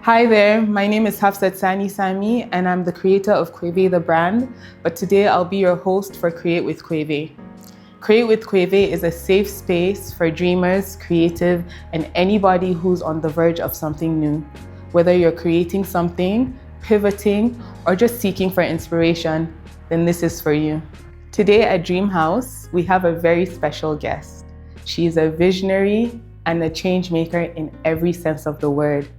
Hi there, my name is Hafsat Sani Sami and I'm the creator of Kweve the brand, but today I'll be your host for Create with Kweve. Create with Kweve is a safe space for dreamers, creative, and anybody who's on the verge of something new. Whether you're creating something, pivoting, or just seeking for inspiration, then this is for you. Today at Dream House, we have a very special guest. She is a visionary and a change maker in every sense of the word.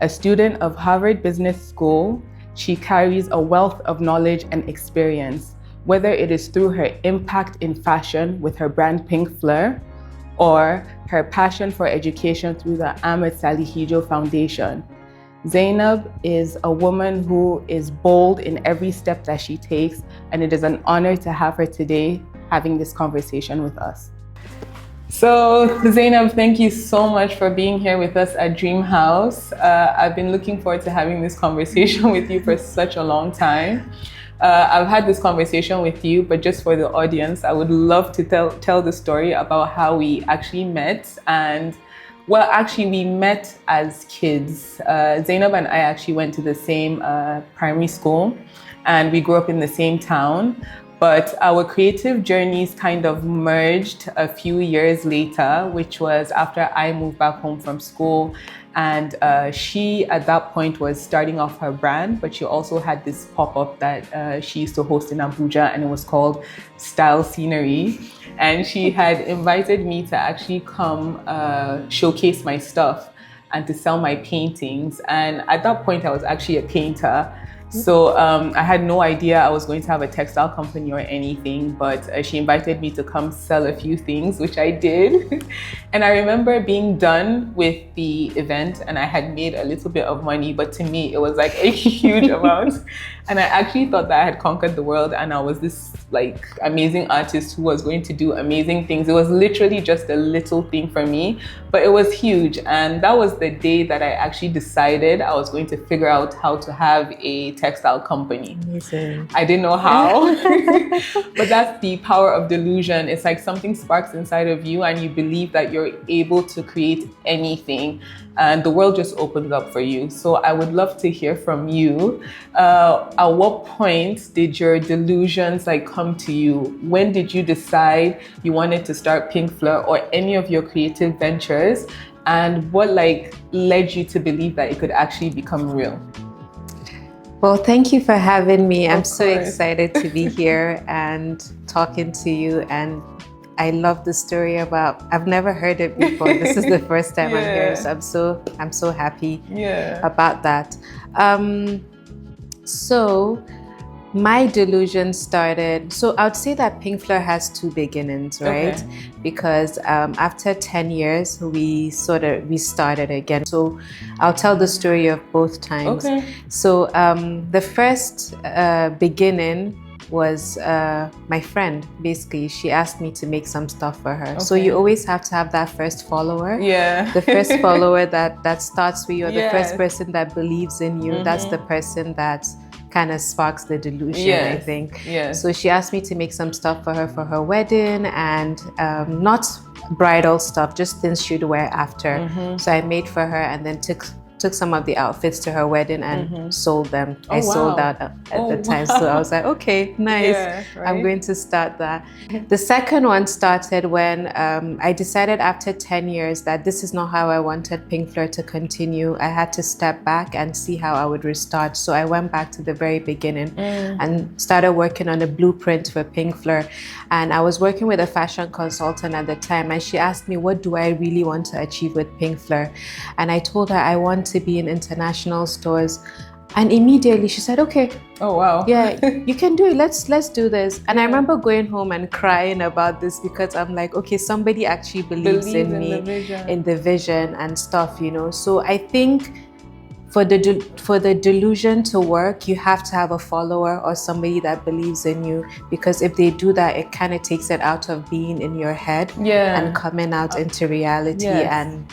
A student of Harvard Business School, she carries a wealth of knowledge and experience, whether it is through her impact in fashion with her brand Pink Fleur, or her passion for education through the Salihijo Foundation. Zainab is a woman who is bold in every step that she takes, and it is an honor to have her today having this conversation with us. So Zainab, thank you so much for being here with us at Dream House. I've been looking forward to having this conversation with you for such a long time. I've had this conversation with you, but just for the audience, I would love to tell the story about how we actually met. And well, actually we met as kids. Zainab and I actually went to the same primary school and we grew up in the same town. But our creative journeys kind of merged a few years later, which was after I moved back home from school. And she, at that point, was starting off her brand, but she also had this pop-up that she used to host in Abuja, and it was called Style Scenery. And she had invited me to actually come showcase my stuff and to sell my paintings. And at that point, I was actually a painter. So I had no idea I was going to have a textile company or anything, but she invited me to come sell a few things, which I did. And I remember being done with the event and I had made a little bit of money, but to me, it was like a huge amount. And I actually thought that I had conquered the world and I was this like amazing artist who was going to do amazing things. It was literally just a little thing for me, but it was huge. And that was the day that I actually decided I was going to figure out how to have a textile company. Amazing. I didn't know how, but that's the power of delusion. It's like something sparks inside of you and you believe that you're able to create anything and the world just opens up for you. So I would love to hear from you. At what point did your delusions like come to you? When did you decide you wanted to start Pink Fleur or any of your creative ventures? And what like led you to believe that it could actually become real? Well, thank you for having me. I'm so course. excited to be here and talking to you. And I love the story about, I've never heard it before. This is the first time I'm hearing, so I'm so happy about that. So my delusion started, so I would say that Pink Fleur has two beginnings, right? Okay. Because after 10 years, we started again. So I'll tell the story of both times. Okay. So the first beginning was my friend. Basically, she asked me to make some stuff for her. Okay. So you always have to have that first follower. Yeah. The first follower that starts with you, or Yes. the first person that believes in you. That's the person that kind of sparks the delusion, Yes. I think. Yes. So she asked me to make some stuff for her wedding, and not bridal stuff, just things she'd wear after. So I made for her and then took some of the outfits to her wedding and sold them. Oh, I sold wow. out at the time. So I was like, okay, nice. Yeah, right? I'm going to start that. The second one started when I decided after 10 years that this is not how I wanted Pink Fleur to continue. I had to step back and see how I would restart. So I went back to the very beginning and started working on a blueprint for Pink Fleur. And I was working with a fashion consultant at the time, and she asked me, what do I really want to achieve with Pink Fleur? And I told her I want to be in international stores. And immediately she said, okay. Oh, wow. Yeah, you can do it. Let's do this. And I remember going home and crying about this because I'm like, okay, somebody actually believes in me, in the vision and stuff, you know. So I think for the delusion to work, you have to have a follower or somebody that believes in you, because if they do that, it kind of takes it out of being in your head and coming out into reality and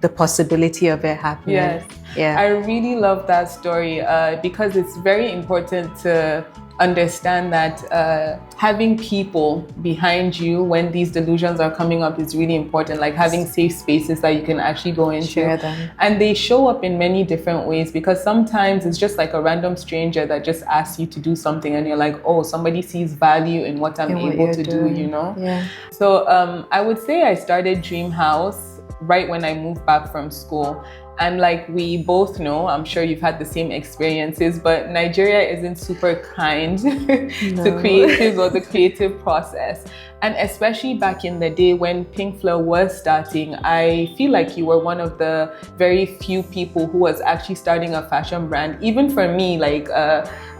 the possibility of it happening. Yes. Yeah. I really love that story because it's very important to understand that having people behind you when these delusions are coming up is really important, like having safe spaces that you can actually go into. Share them. And they show up in many different ways, because sometimes it's just like a random stranger that just asks you to do something and you're like, oh, somebody sees value in what I'm able to do, you know? Yeah. So I would say I started Dream House right when I moved back from school. And like we both know, I'm sure you've had the same experiences, but Nigeria isn't super kind to creatives or the creative process. And especially back in the day when Pink Fleur was starting, I feel like you were one of the very few people who was actually starting a fashion brand. Even for me, like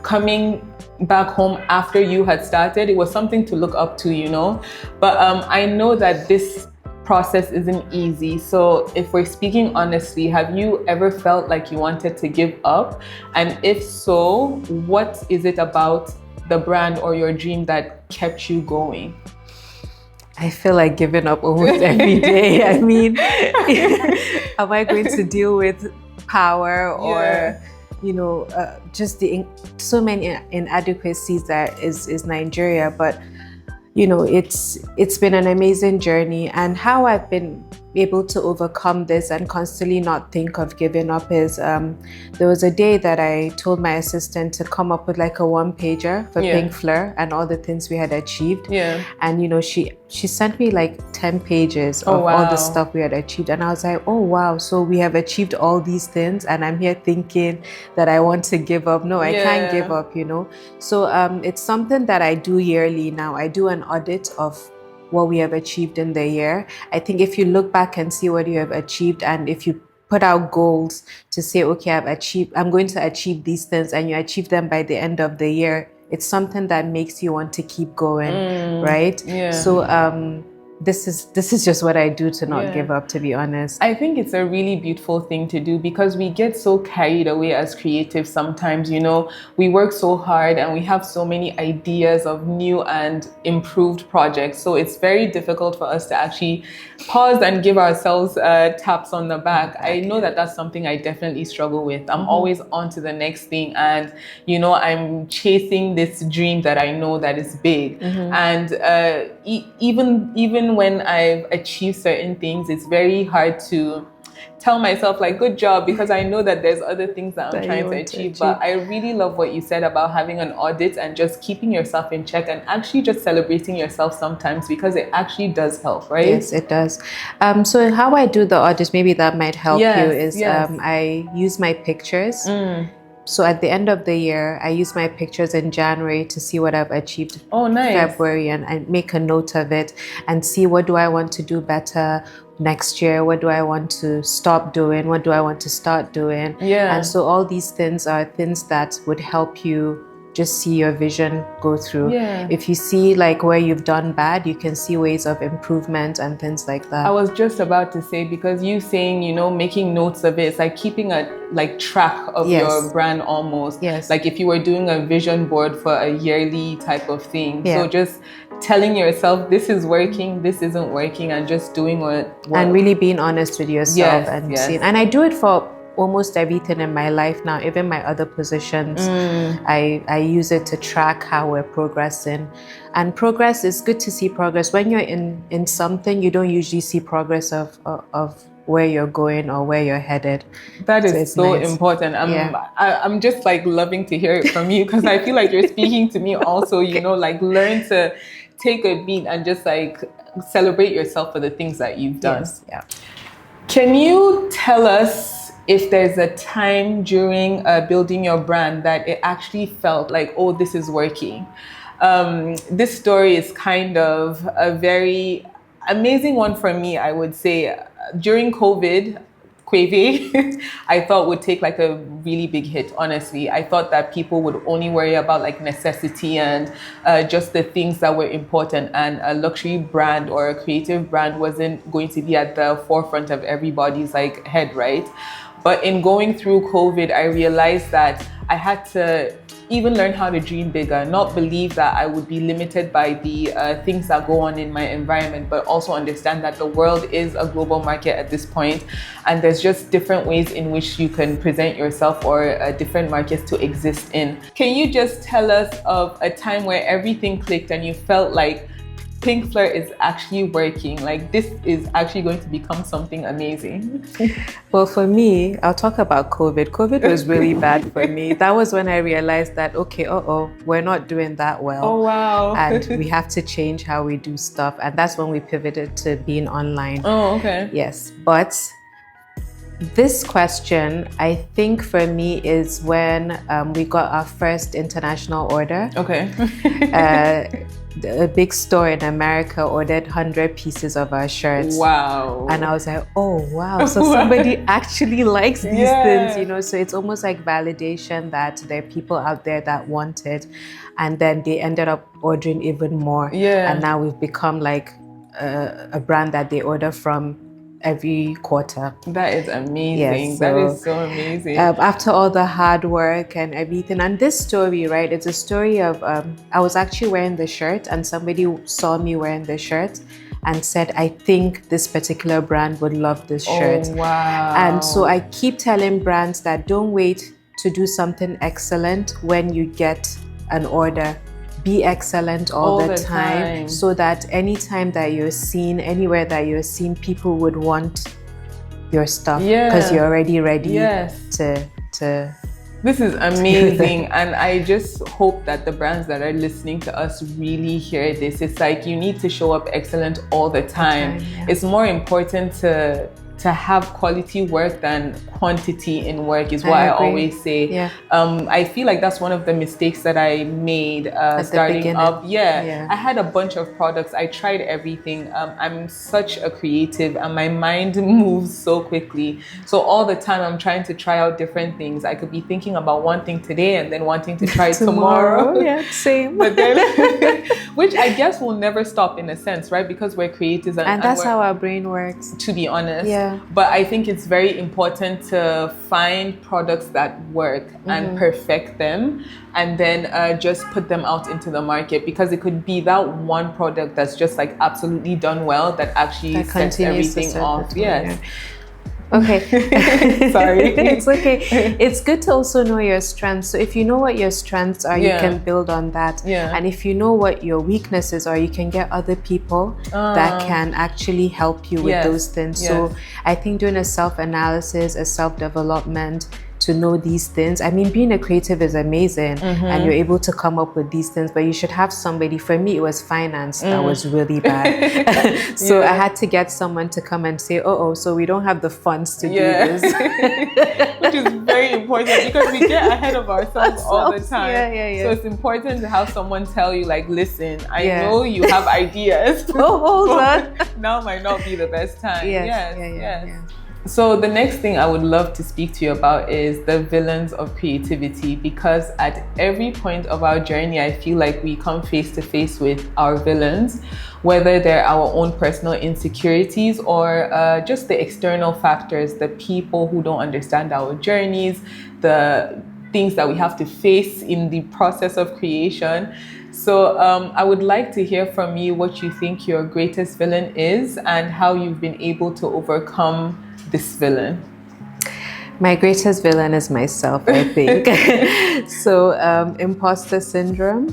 coming back home after you had started, it was something to look up to, you know? But I know that this process isn't easy. So if we're speaking honestly, have you ever felt like you wanted to give up? And if so, what is it about the brand or your dream that kept you going? I feel like giving up almost every day. I mean, am I going to deal with power or, you know, just so many inadequacies that is Nigeria? But you know, it's been an amazing journey, and how I've been able to overcome this and constantly not think of giving up is there was a day that I told my assistant to come up with like a one-pager for Pink Fleur and all the things we had achieved. And you know, she sent me like 10 pages of all the stuff we had achieved, and I was like, oh wow, so we have achieved all these things and I'm here thinking that I want to give up. No, I can't give up, you know. So it's something that I do yearly now. I do an audit of what we have achieved in the year. I think if you look back and see what you have achieved, and if you put out goals to say, okay, I'm going to achieve these things, and you achieve them by the end of the year, it's something that makes you want to keep going, right? So this is just what I do to not give up, to be honest. I think it's a really beautiful thing to do, because we get so carried away as creatives sometimes, you know. We work so hard and we have so many ideas of new and improved projects, so it's very difficult for us to actually pause and give ourselves taps on the back. I know that that's something I definitely struggle with. I'm always on to the next thing, and you know, I'm chasing this dream that I know that is big. And even when I've achieved certain things, it's very hard to tell myself like good job, because I know that there's other things that I'm trying to achieve. But I really love what you said about having an audit and just keeping yourself in check, and actually just celebrating yourself sometimes, because it actually does help, right? Yes, it does. So how I do the audit, maybe that might help you, is I use my pictures. So at the end of the year, I use my pictures in January to see what I've achieved February, and I make a note of it and see what do I want to do better next year, what do I want to stop doing, what do I want to start doing. And so all these things are things that would help you just see your vision go through. If you see like where you've done bad, you can see ways of improvement and things like that. I was just about to say, because you saying, you know, making notes of it, it's like keeping a track of your brand almost. Like if you were doing a vision board for a yearly type of thing. So just telling yourself this is working, this isn't working, and just doing what and really being honest with yourself and seeing. And I do it for almost everything in my life now, even my other positions. I use it to track how we're progressing. And progress is good to see progress. When you're in something, you don't usually see progress of where you're going or where you're headed. That is so important. I'm just like loving to hear it from you, because I feel like you're speaking to me also, you know, like learn to take a beat and just like celebrate yourself for the things that you've done. Can you tell us if there's a time during building your brand that it actually felt like, oh, this is working? This story is kind of a very amazing one for me, I would say. During COVID, Quave, I thought would take like a really big hit, honestly. I thought that people would only worry about like necessity and just the things that were important, and a luxury brand or a creative brand wasn't going to be at the forefront of everybody's like head, right? But in going through COVID, I realized that I had to even learn how to dream bigger, not believe that I would be limited by the things that go on in my environment, but also understand that the world is a global market at this point, and there's just different ways in which you can present yourself or different markets to exist in. Can you just tell us of a time where everything clicked and you felt like Pink Flirt is actually working, like this is actually going to become something amazing? Well, for me, I'll talk about COVID. COVID was really bad for me. That was when I realized that, okay, we're not doing that well. Oh, wow. And we have to change how we do stuff. And that's when we pivoted to being online. Oh, okay. Yes. But this question, I think for me, is when we got our first international order. Okay. A big store in America ordered 100 pieces of our shirts. Wow. And I was like, oh, wow. So somebody actually likes these things, you know? So it's almost like validation that there are people out there that want it. And then they ended up ordering even more. Yeah. And now we've become like a brand that they order from every quarter. That is amazing. Yes, that is so amazing. After all the hard work and everything, and this story, right, it's a story of I was actually wearing the shirt and somebody saw me wearing the shirt and said, I think this particular brand would love this shirt. Oh, wow. And so I keep telling brands that don't wait to do something excellent when you get an order. Be excellent all the time, so that anytime that you're seen, anywhere that you're seen, people would want your stuff because you're already ready to. This is amazing. And I just hope that the brands that are listening to us really hear this. It's like you need to show up excellent all the time. It's more important to have quality work than quantity in work is what I always say. I feel like that's one of the mistakes that I made starting up. I had a bunch of products. I tried everything. I'm such a creative and my mind moves so quickly. So all the time I'm trying to try out different things. I could be thinking about one thing today and then wanting to try tomorrow. Yeah, same. But then, which I guess will never stop in a sense, right? Because we're creatives and that's how our brain works. To be honest. But I think it's very important to find products that work and perfect them and then just put them out into the market, because it could be that one product that's just like absolutely done well that actually sets everything off. Okay. Sorry. It's okay. It's good to also know your strengths. So if you know what your strengths are, you can build on that. And if you know what your weaknesses are, you can get other people that can actually help you with those things. So I think doing a self-analysis, a self-development, to know these things. I mean, being a creative is amazing and you're able to come up with these things, but you should have somebody. For me, it was finance that was really bad. So I had to get someone to come and say, so we don't have the funds to do this. Which is very important because we get ahead of ourselves all the time. So it's important to have someone tell you, like, listen, I know you have ideas. Hold on. Now might not be the best time. Yes. So the next thing I would love to speak to you about is the villains of creativity, because at every point of our journey, I feel like we come face to face with our villains, whether they're our own personal insecurities or just the external factors, the people who don't understand our journeys, the things that we have to face in the process of creation. So I would like to hear from you what you think your greatest villain is and how you've been able to overcome this villain. My greatest villain is myself, I think. So imposter syndrome.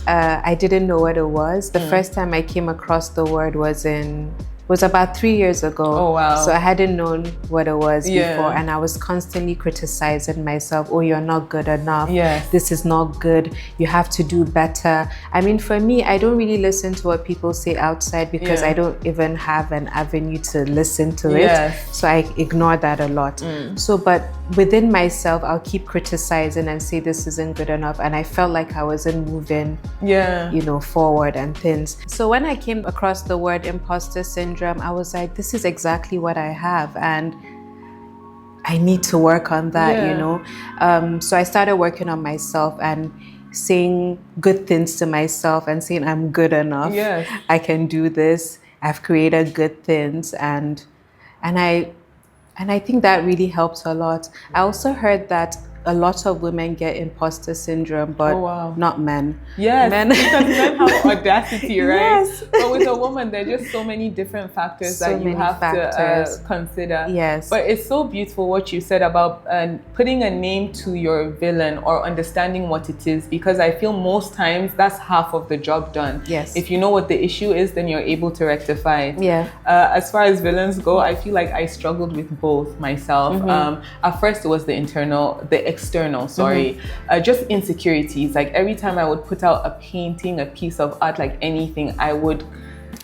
I didn't know what it was. The first time I came across the word was about 3 years ago. Oh, wow. So I hadn't known what it was before, and I was constantly criticizing myself. Oh, you're not good enough. This is not good. You have to do better. I mean, for me, I don't really listen to what people say outside because I don't even have an avenue to listen to it. So I ignore that a lot. So, but within myself, I'll keep criticizing and say this isn't good enough. And I felt like I wasn't moving, forward and things. So when I came across the word imposter syndrome, I was like, this is exactly what I have, and I need to work on that, So I started working on myself and saying good things to myself and saying I'm good enough. I can do this. I've created good things, and I think that really helps a lot. I also heard that a lot of women get imposter syndrome, but Oh, wow. not men. Yes, Men. because men have audacity, right? Yes. But with a woman, there are just so many different factors So that you many have factors. to consider. Yes. But it's so beautiful what you said about putting a name to your villain or understanding what it is, because I feel most times that's half of the job done. Yes. If you know what the issue is, then you're able to rectify it. Yeah. As far as villains go, I feel like I struggled with both myself. At first, it was the external, sorry, just insecurities. Like every time I would put out a painting, a piece of art, like anything, I would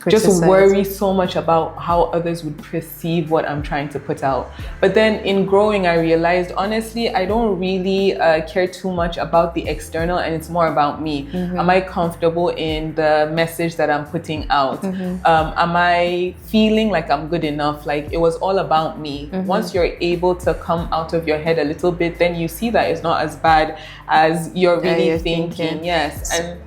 just worry so much about how others would perceive what I'm trying to put out. But then in growing, I realized, honestly, I don't really care too much about the external, and it's more about me. Am I comfortable in the message that I'm putting out? Am I feeling like I'm good enough? Like it was all about me. Once you're able to come out of your head a little bit, then you see that it's not as bad as you're really thinking. Yes. And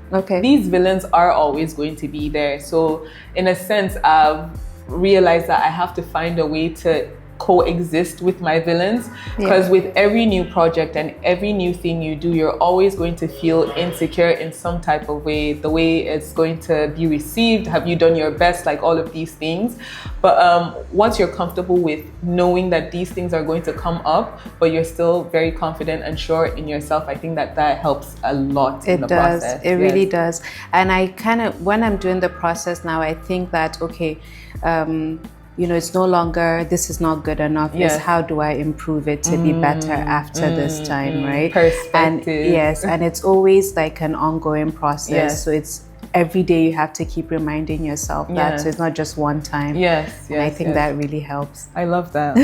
these villains are always going to be there. So in a sense, I've realized that I have to find a way to coexist with my villains, because with every new project and every new thing you do, you're always going to feel insecure in some type of way. The way it's going to be received, have you done your best, like all of these things. But once you're comfortable with knowing that these things are going to come up, but you're still very confident and sure in yourself, I think that helps a lot in the process. It really does. And I kind of, when I'm doing the process now, I think that, okay, it's no longer, this is not good enough. Yes. It's how do I improve it to be better after this time, right? Perspective. And it's always like an ongoing process. Yes. So it's every day you have to keep reminding yourself that. So it's not just one time. And I think that really helps. I love that.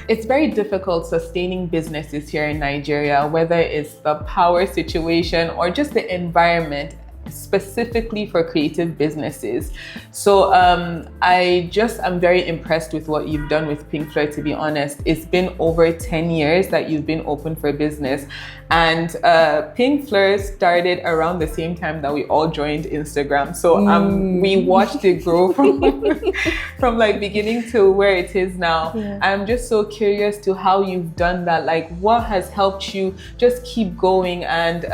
It's very difficult sustaining businesses here in Nigeria, whether it's the power situation or just the environment, specifically for creative businesses. So I'm very impressed with what you've done with Pink Floyd, to be honest. It's been over 10 years that you've been open for business. And Pink Floyd started around the same time that we all joined Instagram. So we watched it grow from like beginning to where it is now. I'm just so curious to how you've done that. Like what has helped you just keep going and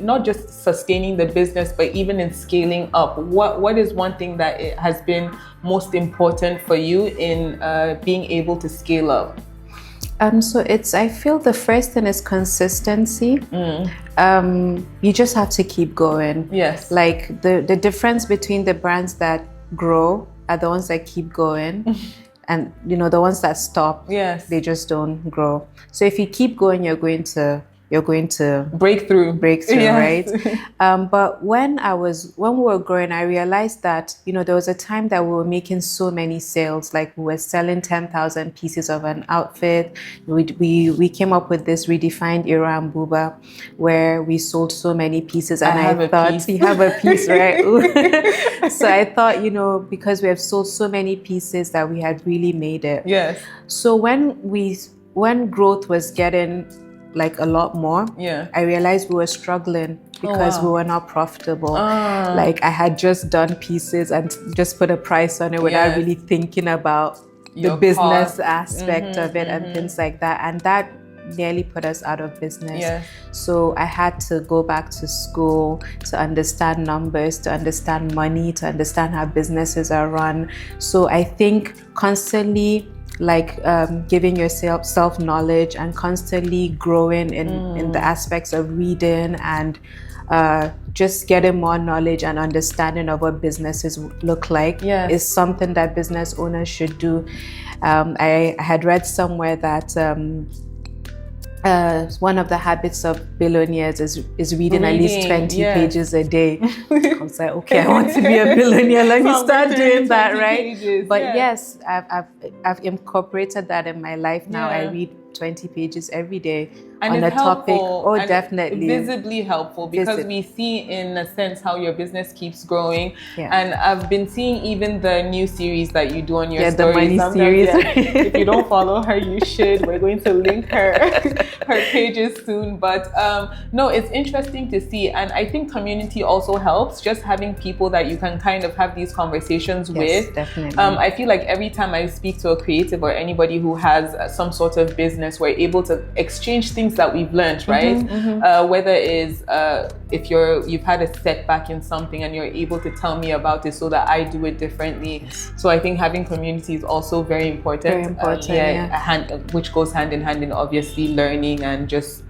not just sustaining the business, but even in scaling up? What is one thing that it has been most important for you in being able to scale up? I feel the first thing is consistency. You just have to keep going. Yes. Like the difference between the brands that grow are the ones that keep going. And the ones that stop, they just don't grow. So if you keep going, you're going to break through, right? But when we were growing, I realized that there was a time that we were making so many sales. Like we were selling 10,000 pieces of an outfit. We came up with this redefined era and Buba, where we sold so many pieces. And I thought, you have a piece, right? So I thought, because we have sold so many pieces, that we had really made it. Yes. So when growth was getting like a lot more, I realized we were struggling because we were not profitable. Like I had just done pieces and just put a price on it without really thinking about the business aspect of it and things like that. And that nearly put us out of business. So I had to go back to school to understand numbers, to understand money, to understand how businesses are run. So I think constantly giving yourself self-knowledge and constantly growing in the aspects of reading and just getting more knowledge and understanding of what businesses look like is something that business owners should do. I had read somewhere that one of the habits of billionaires is reading at least 20 pages a day. I was like, okay, I want to be a billionaire. Let me start doing that, right? Pages, but yes, I've incorporated that in my life now. I read 20 pages every day and on it's a topic. helpful, Oh, and definitely. visibly helpful, because we see in a sense how your business keeps growing. Yeah. And I've been seeing even the new series that you do on your Yeah, stories. the money series. If you don't follow her, you should. We're going to link her pages soon. But no, it's interesting to see, and I think community also helps. Just having people that you can kind of have these conversations with. Definitely. I feel like every time I speak to a creative or anybody who has some sort of business, we're able to exchange things that we've learned, right? Whether it is if you've had a setback in something and you're able to tell me about it so that I do it differently. So I think having community is also very important. Very important, which goes hand in hand in obviously learning and just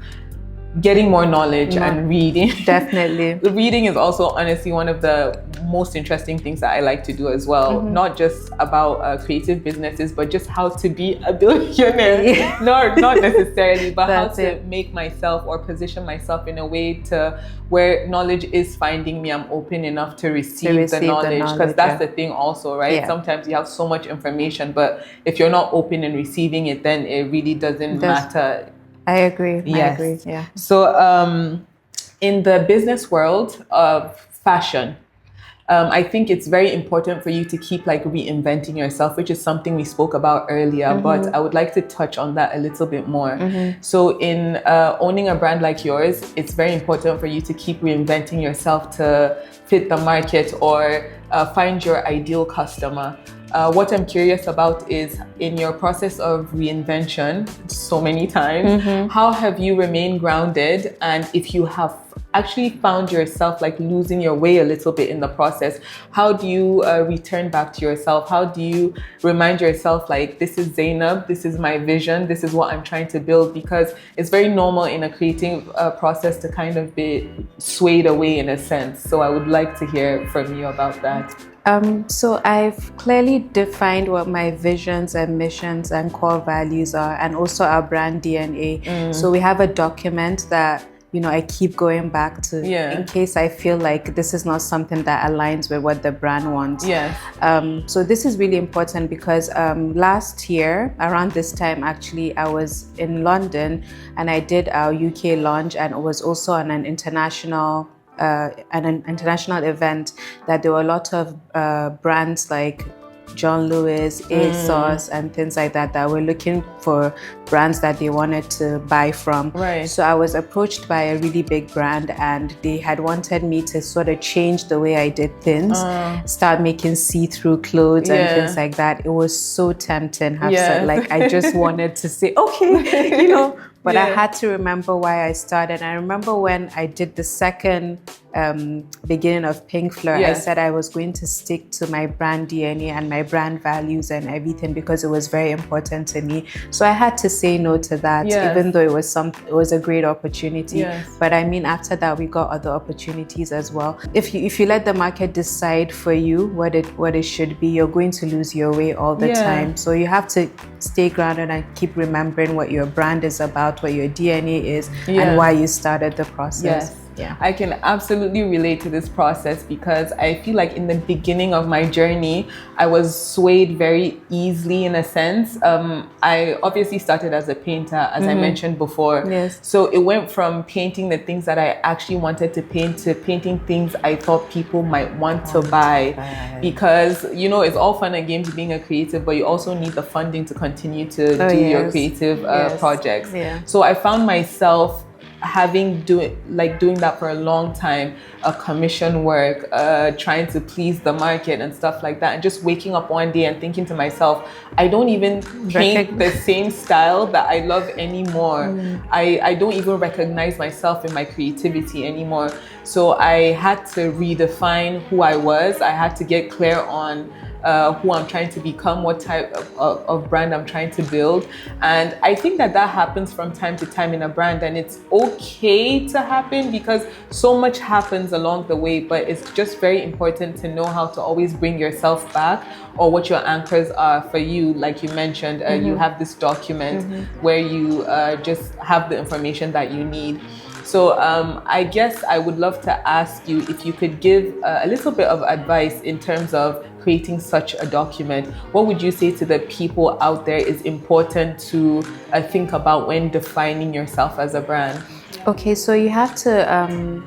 getting more knowledge and reading. Definitely. Reading is also honestly one of the most interesting things that I like to do as well. Not just about creative businesses, but just how to be a billionaire. Not necessarily, but how to make myself or position myself in a way to where knowledge is finding me. I'm open enough to receive the knowledge, because that's the thing also, right? Yeah. Sometimes you have so much information, but if you're not open in receiving it, then it really doesn't matter. I agree. Yes. I agree. Yeah. So in the business world of fashion, I think it's very important for you to keep like reinventing yourself, which is something we spoke about earlier, but I would like to touch on that a little bit more. So in owning a brand like yours, it's very important for you to keep reinventing yourself to fit the market or find your ideal customer. What I'm curious about is, in your process of reinvention so many times, how have you remained grounded? And if you have actually found yourself like losing your way a little bit in the process, how do you return back to yourself? How do you remind yourself like, this is Zainab, this is my vision, this is what I'm trying to build? Because it's very normal in a creative process to kind of be swayed away in a sense. So I would like to hear from you about that. So I've clearly defined what my visions and missions and core values are, and also our brand DNA. So we have a document that, you know, I keep going back to in case I feel like this is not something that aligns with what the brand wants. So this is really important because last year, around this time, actually, I was in London and I did our UK launch, and it was also on an international event that there were a lot of brands like John Lewis, ASOS, and things like that were looking for brands that they wanted to buy from. So I was approached by a really big brand, and they had wanted me to sort of change the way I did things, start making see-through clothes and things like that. It was so tempting. Like I just wanted to say, okay, you know. But I had to remember why I started. I remember when I did the second beginning of Pink Fleur, I said I was going to stick to my brand DNA and my brand values and everything because it was very important to me. So I had to say no to that, even though it was a great opportunity. But I mean, after that, we got other opportunities as well. If you let the market decide for you what it should be, you're going to lose your way all the time. So you have to stay grounded and keep remembering what your brand is about, what your DNA is, and why you started the process. I can absolutely relate to this process because I feel like in the beginning of my journey, I was swayed very easily in a sense. I obviously started as a painter, as I mentioned before. So it went from painting the things that I actually wanted to paint to painting things I thought people might want to buy. Because, you know, it's all fun and games being a creative, but you also need the funding to continue to do your creative projects. So I found myself doing that for a long time, commission work, trying to please the market and stuff like that, and just waking up one day and thinking to myself, I don't even paint the same style that I love anymore. I don't even recognize myself in my creativity anymore. So I had to redefine who I was. I had to get clear on who I'm trying to become, what type of brand I'm trying to build. And I think that happens from time to time in a brand, and it's okay to happen because so much happens along the way, but it's just very important to know how to always bring yourself back, or what your anchors are for you. Like you mentioned, you have this document where you just have the information that you need. So I guess I would love to ask you if you could give a little bit of advice in terms of creating such a document, what would you say to the people out there is important to think about when defining yourself as a brand? Okay, so you have to,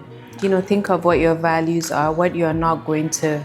think of what your values are, what you're not going to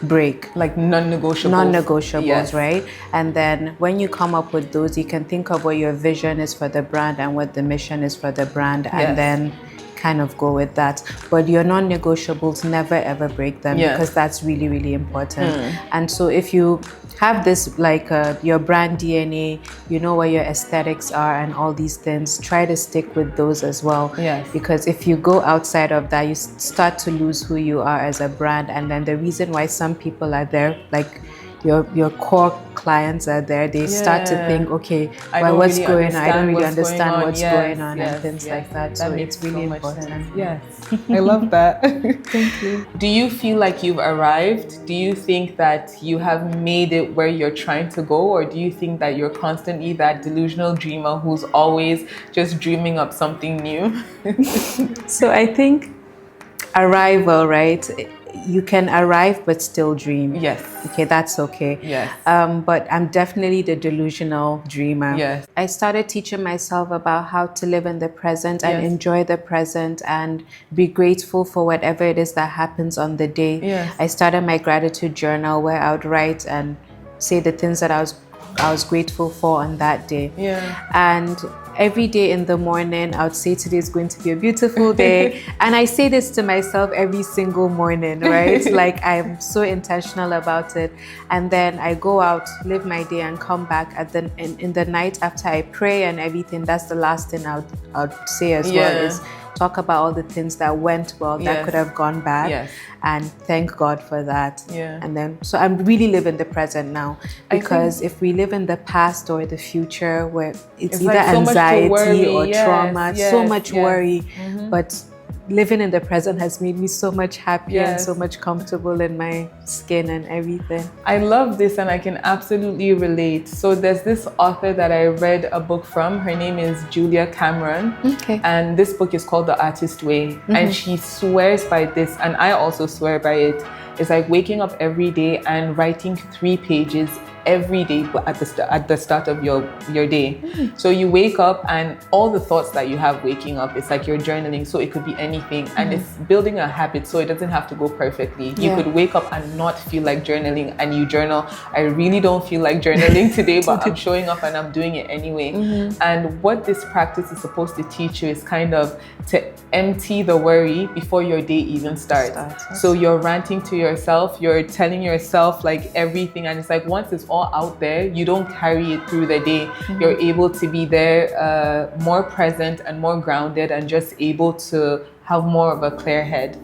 break. Like non-negotiables. Non-negotiables, yes. Right? And then when you come up with those, you can think of what your vision is for the brand and what the mission is for the brand, and then kind of go with that. But your non-negotiables, never ever break them, because that's really, really important. And so if you have this your brand DNA, you know what your aesthetics are and all these things, try to stick with those as well. Yes. Because if you go outside of that, you start to lose who you are as a brand. And then the reason why some people are there, like your core clients are there, they start to think, okay, well, what's going on? I don't really understand what's going on, and things like that. So it's really important. Yes, I love that. Thank you. Do you feel like you've arrived? Do you think that you have made it where you're trying to go? Or do you think that you're constantly that delusional dreamer who's always just dreaming up something new? So I think arrival, right? You can arrive but still dream. Yes. Okay, that's okay. Yes. But I'm definitely the delusional dreamer. Yes. I started teaching myself about how to live in the present and enjoy the present and be grateful for whatever it is that happens on the day. Yes. I started my gratitude journal where I would write and say the things that I was grateful for on that day. Yeah. And every day in the morning, I would say today is going to be a beautiful day. And I say this to myself every single morning, right? Like, I'm so intentional about it. And then I go out, live my day, and come back in the night after I pray and everything. That's the last thing I would say as well, is talk about all the things that went well, that could have gone bad, and thank God for that. And then, so I'm really living the present now, because if we live in the past or the future, where it's either like so anxiety or trauma, so much worry, but living in the present has made me so much happier and so much comfortable in my skin and everything. I love this, and I can absolutely relate. So there's this author that I read a book from. Her name is Julia Cameron. Okay. And this book is called The Artist Way. And she swears by this, and I also swear by it. It's like waking up every day and writing 3 pages every day at the start of your day. So you wake up, and all the thoughts that you have waking up, it's like you're journaling. So it could be anything, and it's building a habit, so it doesn't have to go perfectly. You could wake up and not feel like journaling, and you journal. I really don't feel like journaling today, but I'm showing up and I'm doing it anyway. And what this practice is supposed to teach you is kind of to empty the worry before your day even starts. So you're ranting to yourself, you're telling yourself like everything, and it's like once it's all out there, you don't carry it through the day. You're able to be there more present and more grounded, and just able to have more of a clear head.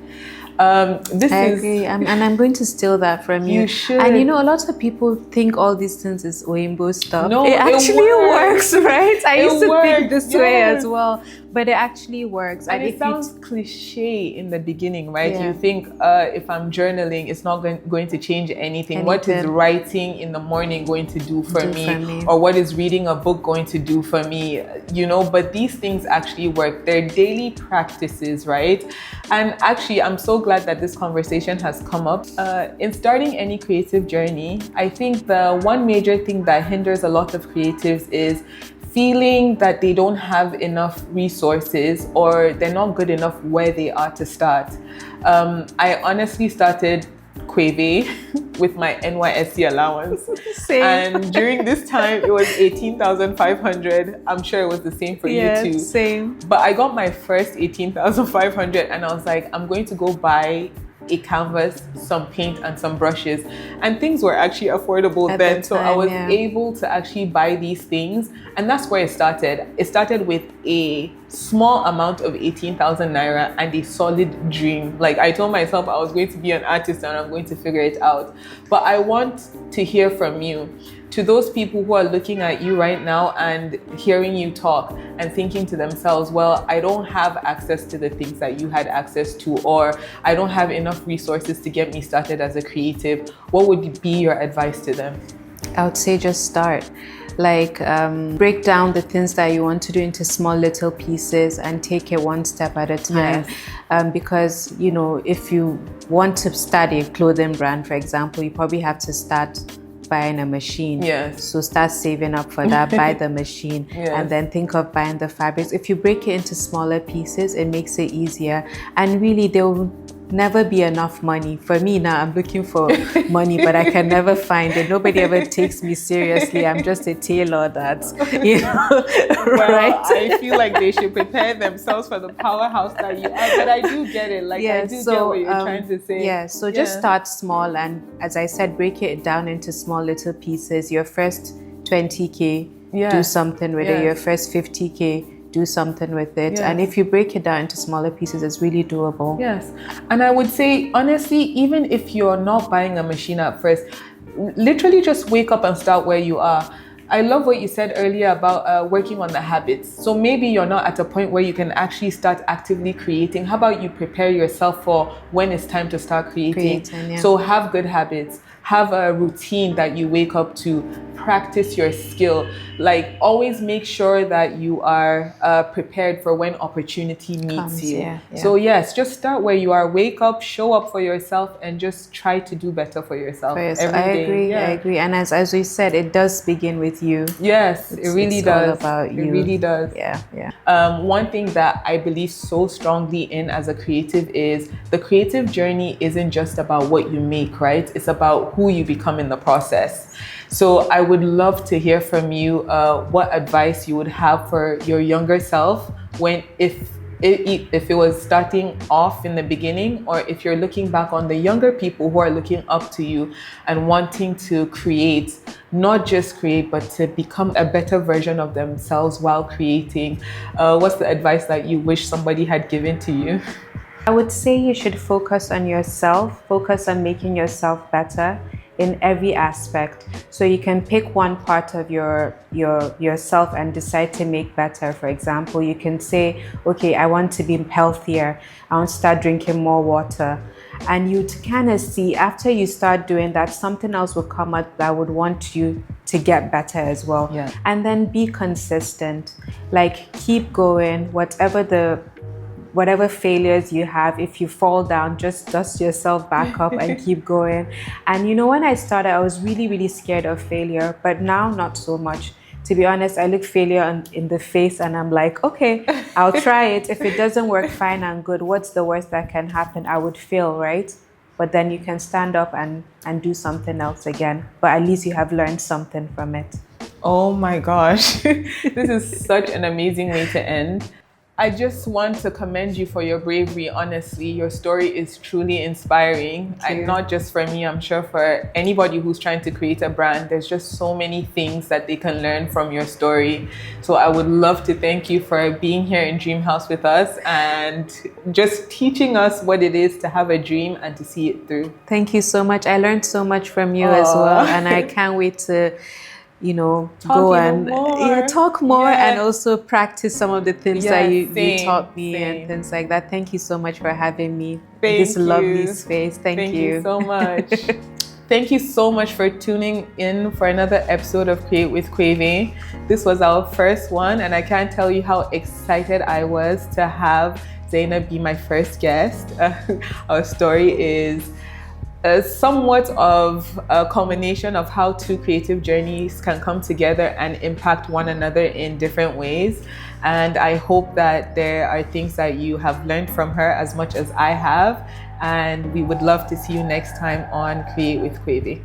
I agree, and I'm going to steal that from you. You should. And a lot of people think all these things is Oimbo stuff. No, it actually works, right? I used to think this way as well, but it actually works. And it sounds cliche in the beginning, right? Yeah. You think if I'm journaling, it's not going to change anything. What is writing in the morning going to do for me? Or what is reading a book going to do for me? But these things actually work. They're daily practices, right? And actually, I'm so glad that this conversation has come up. In starting any creative journey, I think the one major thing that hinders a lot of creatives is feeling that they don't have enough resources, or they're not good enough where they are to start. I honestly started Quave with my NYSC allowance. Same. And during this time, it was 18,500. I'm sure it was the same for you too. Same. But I got my first 18,500, and I was like, I'm going to go buy a canvas, some paint, and some brushes. And things were actually affordable then. So I was able to actually buy these things. And that's where it started. It started with a small amount of 18,000 naira and a solid dream. Like, I told myself I was going to be an artist and I'm going to figure it out. But I want to hear from you. To those people who are looking at you right now and hearing you talk and thinking to themselves, well, I don't have access to the things that you had access to, or I don't have enough resources to get me started as a creative, what would be your advice to them? I would say just start. Like break down the things that you want to do into small little pieces and take it one step at a time. Yes. Because, you know, if you want to start a clothing brand, for example, you probably have to start buying a machine. Yes. So start saving up for that, buy the machine, Yes. and then think of buying the fabrics. If you break it into smaller pieces, it makes it easier. And really, there will never be enough money. For me now, I'm looking for money, but I can never find it. Nobody ever takes me seriously. I'm just a tailor that, you know, Well, right? I feel like they should prepare themselves for the powerhouse that you are, but I do get it. Like, I do get what you're trying to say. Yeah, so just start small, and as I said, break it down into small little pieces. Your first 20K, do something with it. Your first 50K, do something with it. And if you break it down into smaller pieces, it's really doable. Yes. And I would say, honestly, even if you're not buying a machine at first, literally just wake up and start where you are. I love what you said earlier about working on the habits. So maybe you're not at a point where you can actually start actively creating. How about you prepare yourself for when it's time to start creating? So have good habits. Have a routine that you wake up to. Practice your skill. Like, always make sure that you are prepared for when opportunity meets you. So yes, just start where you are. Wake up, show up for yourself, and just try to do better for yourself every day. I agree. And as we said, it does begin with you. Yes, it really does. All about you. It really does. One thing that I believe so strongly in as a creative is the creative journey isn't just about what you make, right? It's about who you become in the process. So I would love to hear from you what advice you would have for your younger self when if it was starting off in the beginning, or if you're looking back on the younger people who are looking up to you and wanting to create, not just create, but to become a better version of themselves while creating. What's the advice that you wish somebody had given to you? I would say you should focus on yourself, focus on making yourself better in every aspect. So you can pick one part of yourself and decide to make better. For example, you can say, okay, I want to be healthier. I want to start drinking more water. And you'd kind of see, after you start doing that, something else will come up that would want you to get better as well. And then be consistent. Like, keep going, whatever failures you have. If you fall down, just dust yourself back up and keep going. And you know, when I started, I was really, really scared of failure, but now not so much. To be honest, I look failure in the face and I'm like, okay, I'll try it. If it doesn't work, fine and good. What's the worst that can happen? I would fail, right? But then you can stand up and do something else again. But at least you have learned something from it. Oh my gosh, this is such an amazing way to end. I just want to commend you for your bravery. Honestly, your story is truly inspiring. And not just for me, I'm sure for anybody who's trying to create a brand. There's just so many things that they can learn from your story. So I would love to thank you for being here in Dream House with us and just teaching us what it is to have a dream and to see it through. Thank you so much. I learned so much from you as well. And I can't wait to, you know, go and talk more and also practice some of the things that you taught me and things like that. Thank you so much for having me in this lovely space. Thank you so much. Thank you so much for tuning in for another episode of Create with Quave. This was our first one, and I can't tell you how excited I was to have Zainab be my first guest. Our story is somewhat of a culmination of how two creative journeys can come together and impact one another in different ways. And I hope that there are things that you have learned from her as much as I have. And we would love to see you next time on Create with Quave.